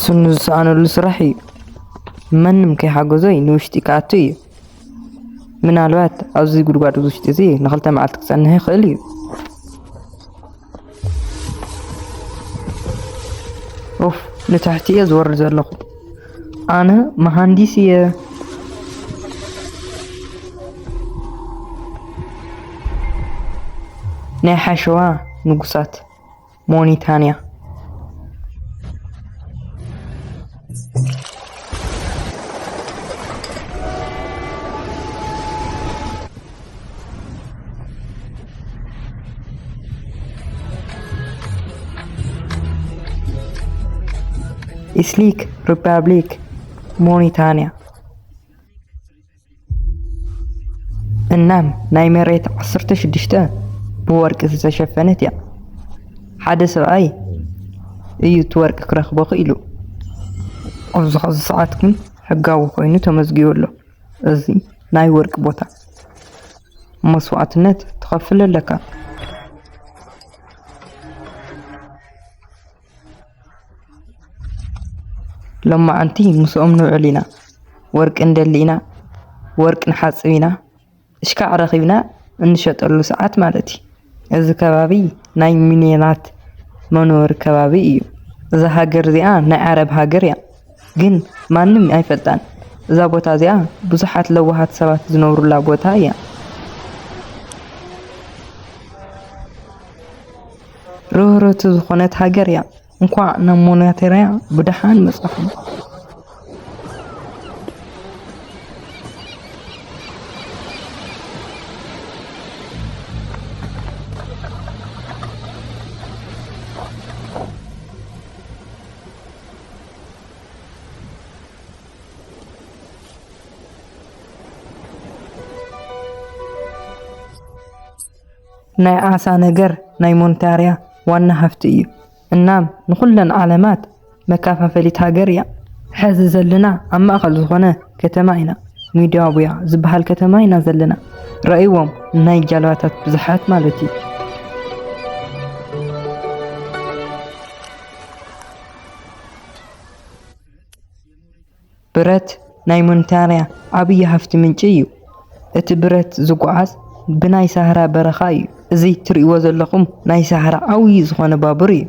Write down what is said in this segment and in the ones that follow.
سنوس أنا لسرحي منم كي حاجزي نوشتي كاتي من الوقت أزي قرقات وشتي زي نخلت معتك سنة خلي أوف لتحتي أزور زلق أنا مهندسية نحشوا نقصات موريتانيا إسليك ريبابليك موريتانيا النام نايمريت عصرت شدشتا بورك تشفنت يا حدث أي تورك كرخبو خيلو أوز ساعتكم حقاو كوينو تمزجيو له أزي ناي ورك بوتا مسوعتنت تخفل لك لما أنتي مسؤوم علينا ورك اندلينا ورك نحاسبينا إشكا رخيبنا نشط له ساعات مالتي إذا كبابي ناي مينينات منور كبابي إذا هاجر زيا ناي عرب هاجر يا جن ما نم أي فتان إذا بوتا زيا بزحات لوهات سبات زنور لا بوتا يا روح تزخونت هاجر يا እንኳን ነሞናተሪያ ብድሓን መጽሐፍ ናይ ዓሳ ነገር ናይ ሞንታርያ ዋና ሃፍቲ እዩ እናም ንኹለን ዓለማት መካፋፈሊት ሃገር እያ ሕዚ ዘለና ኣብ ማእኸል ዝኾነ ከተማ ኢና ሚድያ ቡያ ዝበሃል ከተማ ኢና ዘለና ረእይዎም ናይ ጃልባታት ብዙሓት ማለት እዩ ብረት ናይ ሞንታርያ ዓብይ ሃፍቲ ምንጪ እዩ እቲ ብረት ዝጓዓዝ ብናይ ሳህራ በረኻ እዩ እዚ ትርእይዎ ዘለኹም ናይ ሳህራ ዓብይ ዝኾነ ባቡር እዩ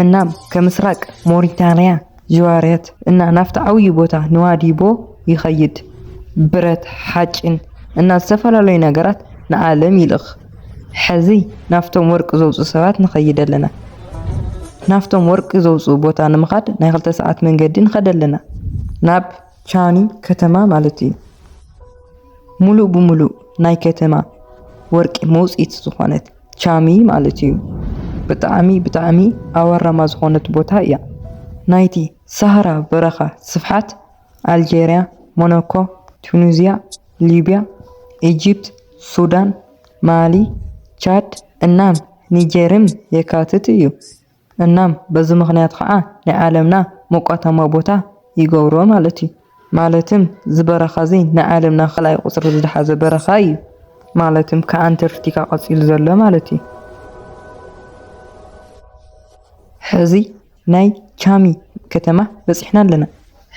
እናም ከምስራቅ ሞሪታንያ ጅዋርያት እና ናፍታ ዓብይ ቦታ ንዋዲቦ ይኸይድ ብረት ሓጭን እና ዝተፈላለዩ ነገራት ንዓለም ይልኽ ሕዚ ናፍቶም ወርቂ ዘውፅኡ ሰባት ንኸይድ ኣለና ናፍቶም ወርቂ ዘውፅኡ ቦታ ንምኻድ ናይ 2 ሰዓት መንገዲ ንኸድ ኣለና ናብ ቻኒ ከተማ ማለት እዩ ሙሉእ ብሙሉእ ናይ ከተማ ወርቂ መውፅኢት ዝኾነት ቻሚ ማለት እዩ ብጣዕሚ ኣዋራማ ዝኾነት ቦታ እያ ናይቲ ሳህራ በረኻ ስፍሓት ኣልጄርያ ሞናኮ ቱኒዝያ ሊብያ ኢጅፕት ሱዳን ማሊ ቻድ እናም ኒጀርም የካትት እዩ እናም በዚ ምኽንያት ከዓ ናይ ዓለምና ሞቃታማ ቦታ ይገብሮ ማለት እዩ ማለትም ዝበረኻ እዚ ናይ ዓለምና ኸላይ ቁፅሪ ዝሓዘ በረኻ እዩ ማለትም ከኣንታርክቲካ ቀፂሉ ዘሎ ማለት እዩ ሕዚ ናይ ቻሚ ከተማ በፂሕና ኣለና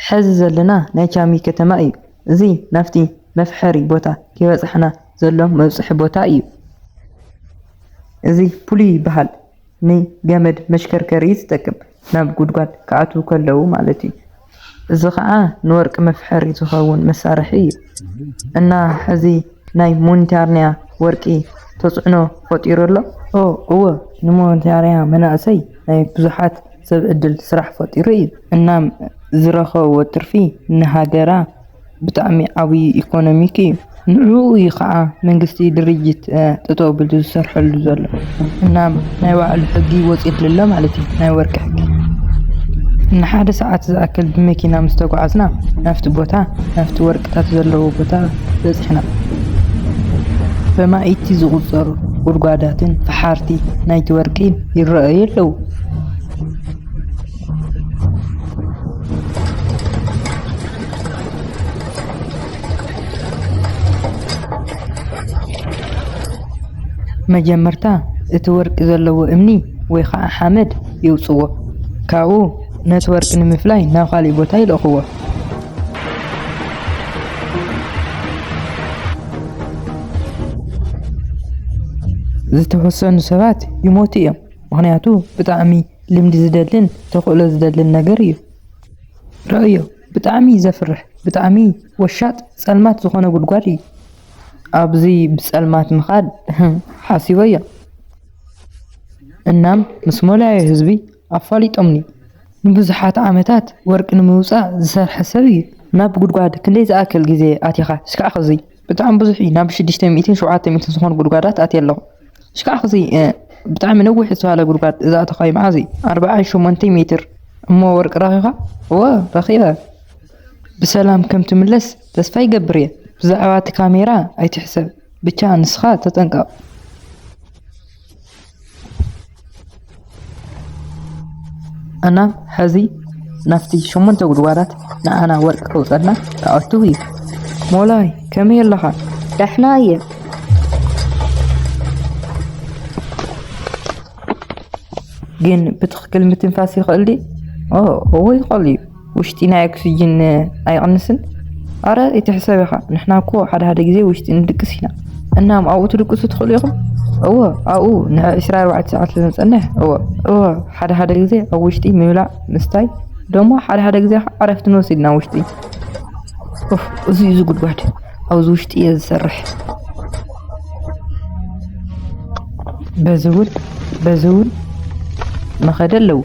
ሕዚ ዘለና ናይ ቻሚ ከተማ እዩ እዚ ናፍቲ መፍሐሪ ቦታ ከበፅሕና ዘሎ መብፅሒ ቦታ እዩ እዚ ፑሊ ይበሃል ንገመድ መሽከርከሪ ዝጠቅም ናብ ጉድጓድ ከኣትዉ ከለዉ ማለት እዩ እዚ ከዓ ንወርቂ መፍሐሪ ዝኸውን መሳርሒ እዩ እና ሕዚ ናይ ሞንታርያ ወርቂ ተፅዕኖ ፈጢሩ ኣሎ እወ ንሞንታርያ መናእሰይ ናይ ብዙሓት ሰብ ዕድል ስራሕ ፈጢሩ እዩ እናም ዝረኸብዎ ትርፊ ንሃገራ ብጣዕሚ ዓብይ ኢኮኖሚክ እዩ ንዕኡ እዩ ከዓ መንግስቲ ድርጅት ጠጠው ብል ዝሰርሐሉ ዘሎ እናም ናይ ባዕሉ ሕጊ ወፂት ኣሎ ማለት እዩ ናይ ወርቂ ሕጊ ንሓደ ሰዓት ዝኣክል ብመኪና ምስ ተጓዓዝና ናፍቲ ቦታ ናፍቲ ወርቅታት ዘለዎ ቦታ በፂሕና በማይቲ ዝቁፀሩ ጉድጓዳትን ፈሓርቲ ናይቲ ወርቂ ይረኣዩ ኣለዉ መጀመርታ እቲ ወርቂ ዘለዎ እምኒ ወይ ከዓ ሓመድ ይውፅዎ ካብኡ ነትወርክ ንምፍላይ ናብ ካሊእ ቦታ ይልእኽዎ ዝተወሰኑ ሰባት ይሞቱ እዮም ምክንያቱ ብጣዕሚ ልምዲ ዝደልን ተኽእሎ ዝደልን ነገር እዩ ረእዮ ብጣዕሚ ዘፍርሕ ብጣዕሚ ወሻጥ ጸልማት ዝኾነ ጉድጓድ እዩ ኣብዚ ብጸልማት ምኻድ ሓሲበዮ እናም ምስ መላእ ህዝቢ ኣፋሊጦምኒ ንብዙሓት ዓመታት ወርቂ ንምውፃእ ዝሰርሐ ሰብ እዩ ናብ ጉድጓድ ክንደይ ዝኣክል ግዜ ኣቲኻ ሽካዕ ኸዚ ብጣዕሚ ብዙሕ እዩ ናብ 600 700 ዝኾኑ ጉድጓዳት ኣትየ ኣለኹ ሽካዕ ኸዚ ብጣዕሚ ነዊሕ ዝተባሃለ ጉድጓድ እዛ ኣተኻዮ መዓዝ 48 ሜትር እሞ ወርቂ ረኺኻ ረኺበ ብሰላም ከም ትምለስ ተስፋ ይገብር እየ ብዛዕባ እቲ ካሜራ ኣይትሕሰብ ብቻ ንስኻ ተጠንቀቕ እና ሕዚ ናፍቲ 8 ጉድጓዳት ንኣና ወርቂ ከውፀልና ተኣትው እዩ ሞላይ ከመይ ኣለኻ ደሕና እየ ግን ብትኽክል ምትንፋስ ይኽእል ዲ ወይ ይኽእል እዩ ውሽጢ ናይ ኦክሲጅን ኣይቕንስን ኣረ ኣይትሕሰብ ኢኻ ንሕና እኮ ሓደ ግዜ ውሽጢ ንድቅስ ኢና እናም ኣብኡ ትድቅሱ ትኽእሉ ኢኹም ኣብኡ ን24 ሰዓት ዝፀንሕ ሓደ ግዜ ኣብ ውሽጢ ምብላዕ ምስታይ ደሞ ሓደ ግዜ ዓረፍቲ ንወስድ ኢና ውሽጢ እዚ ጉድጓድ ኣብዚ ውሽጢ እየ ዝሰርሕ በዚ እውን መኸደ ኣለዉ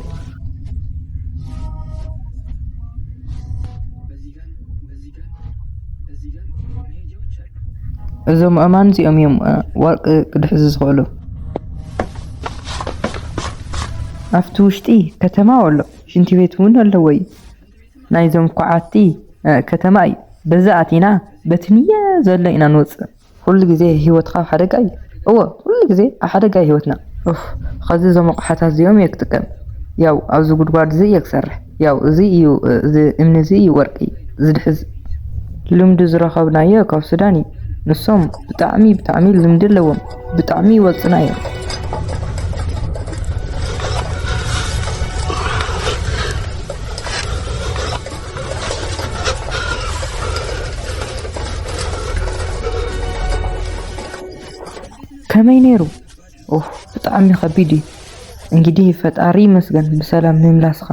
እዞም ኣማን እዚኦም እዮም ወርቂ ክድሕዙ ዝኽእሉ ኣብቲ ውሽጢ ከተማ ኣሎ ሽንቲ ቤት እውን ኣለዎ እዩ ናይዞም ኳዓቲ ከተማ እዩ በዛ ኣቲና በትንየ ዘሎ ኢና ንወፅእ ኩሉ ግዜ ሂወትካ ሓደጋ እዩ ኩሉ ግዜ ሓደጋ ሂወትና خذ زم قحتها زيوم يكتكم ياو أوزو قدوار زي يكسرح ياو زي يو زي من زي ورقي زي الحز لمدو زرخبنا ياك أو سوداني نصوم بتعمي لمدو لهم بتعمي وصنايا كمينيرو بتعمي خبيدي እንግዲህ ፈጣሪ መስገን በሰላም ንምላስኻ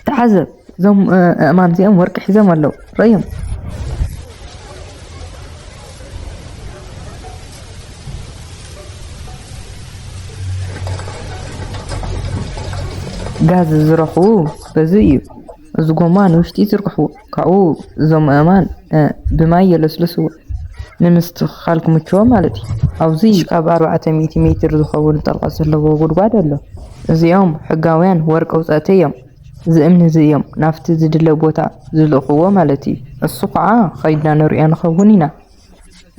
ተዓዘብ ዞም ኣማን እዚኦም ወርቂ ሒዞም ኣለው ረዮም ጋዝ ዝረኽቡ በዚ እዩ እዚ ጎማ ንውሽጢ ዝርግሕዎ ካብኡ ዞም ኣማን ብማይ የለስልስዎ ንምስትኽኻል ክምችዎ ማለት እዩ ኣብዚ ካብ 400 ሜትር ዝኸውን ጠልቃ ዘለዎ ጉድጓድ ኣሎ እዚኦም ሕጋውያን ወርቂ ኣውፃእቲ እዮም ዝእምኒ እዚኦም ናፍቲ ዝድለ ቦታ ዝልእኽዎ ማለት እዩ እሱ ከዓ ከይድና ንሪኦ ንኸውን ኢና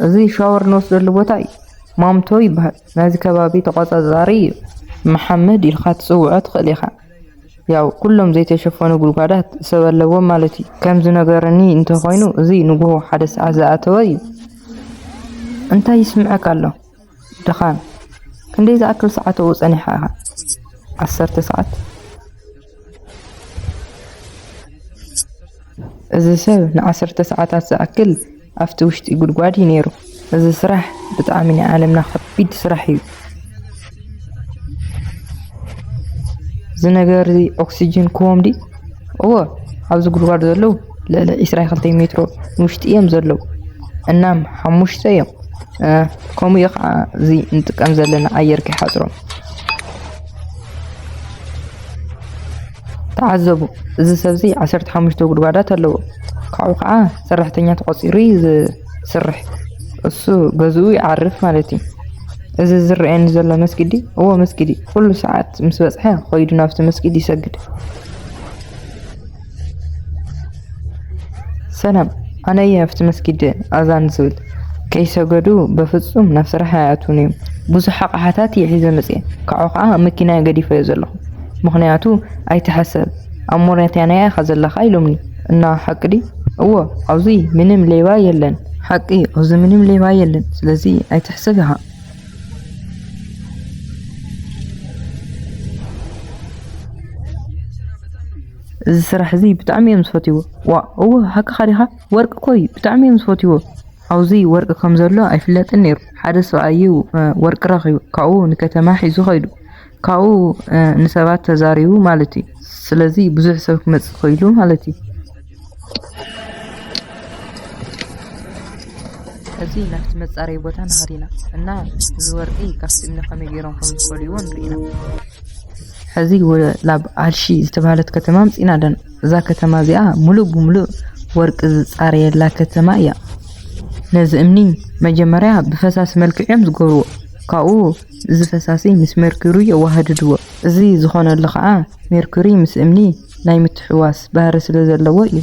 እዚ ሻወር ንወስደሉ ቦታ እዩ ማምቶ ይበሃል ናዚ ከባቢ ተቆፃፃሪ እዩ መሐመድ ኢልካ ትፅውዖ ትኽእል ኢኻ ያው ኩሎም ዘይተሸፈኑ ጉድጓዳት ሰብ ኣለዎም ማለት እዩ ከምዚ ነገርኒ እንተኾይኑ እዚ ንጉሆ ሓደ ሰዓት ዝኣተወ እዩ أنت يسمعك الله دخان كندي إذا أكل ساعة وصني حاها 10 ساعات إذا سبب 10 ساعات أكل أفتوشت يقول قادي نيرو إذا سرح بتعامل عالمنا خبيد سرحي زنجر دي أكسجين كوم دي عاوز يقول قادي زلو لا إسرائيل 2 متر مشت أيام زلو النام حموش تيام كم يقع زي انت كم زلنا عير كحضرهم تعذبوا إذا سبزي 15 غربادات اللو كعوقعة سرحتني تقصيري سرح السو جزوي يعرف مالتي إذا زرعين زل مسجدي هو مسجدي كل ساعات مسبسحة خيد نفس مسجدي سجد سلام أنا يافت مسجد أذان زول كيسجدوا بفصوم نفس رحاتهم بوزح قحاتات يحيز مسئ كعقعة مكينة قديفة يزلهم مخنياتو أي تحسب أمورتي أنا أخذ الله خيلمني إنها حق دي عوزي منم ليوا يلن حقي عوزي منم ليوا يلن سلزي أي تحسبها እዚ ስራሕ እዚ ብጣዕሚ እዮም ዝፈትይዎ ዋ ሃካ ኸዲኻ ወርቂ ኮይ ብጣዕሚ እዮም ዝፈትይዎ ኣብዚ ወርቂ ከም ዘሎ ኣይፍለጥን ነይሩ ሓደ ሰብኣይ ወርቂ ረኺቡ ካብኡ ንከተማ ሒዙ ኸይዱ ካብኡ ንሰባት ተዛሪቡ ማለት እዩ ስለዚ ብዙሕ ሰብ ክመጽእ ኸይሉ ማለት እዩ እዚ ናፍቲ መጻረይ ቦታ ንኸዲና እና እዚ ወርቂ ካብቲ እምኒ ከመይ ገይሮም ከም ዝፈልይዎ ንሪኢና ሕዚ ላብ ኣልሺ ዝተባህለት ከተማ መፂና ኣለና እዛ ከተማ እዚኣ ሙሉእ ብሙሉእ ወርቂ ዝጻረየላ ከተማ እያ ነዚ እምኒ መጀመርያ ብፈሳሲ መልክዕ እዮም ዝገብርዎ ካብኡ እዚ ፈሳሲ ምስ ሜርኩሪ የዋህድድዎ እዚ ዝኾነሉ ከዓ ሜርኩሪ ምስ እምኒ ናይ ምትሕዋስ ባህሪ ስለ ዘለዎ እዩ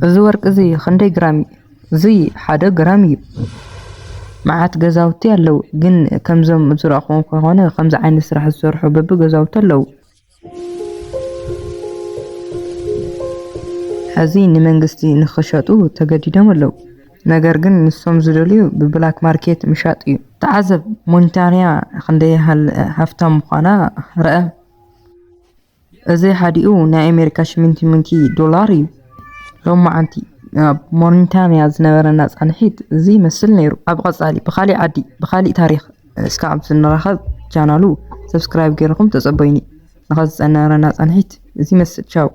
እዚ ወርቂ እዚ ክንደይ ግራም እዚ 1 ግራም እዩ መዓት ገዛውቲ ኣለዉ ግን ከምዞም ዝረኸቦም ከሆነ ከምዚ ዓይነት ስራሕ ዝሰርሑ በቢ ገዛውቲ ኣለዉ ሕዚ ንመንግስቲ ንኽሸጡ ተገዲዶም ኣለዉ ነገር ግን ንሶም ዝደልዩ ብብላክ ማርኬት ምሻጥ እዩ ተዓዘብ ሞንታንያ ክንደይ ሃፍታም ምዃና ረአ እዚ ሓዲኡ ናይ ኣሜሪካ $8,000 እዩ ሎማዓንቲ ሞንታንያ ዝነበረና ጻንሒት እዚ መስል ነይሩ ኣብ ቀጻሊ ብኻሊ ዓዲ ብኻሊ ታሪኽ እስካብ ስንራኸብ ቻናሉ ሰብስክራይብ ገይርኩም ተጸበዩኒ ንኸዚ ጸነረና ጻንሒት እዚ መስል ቻው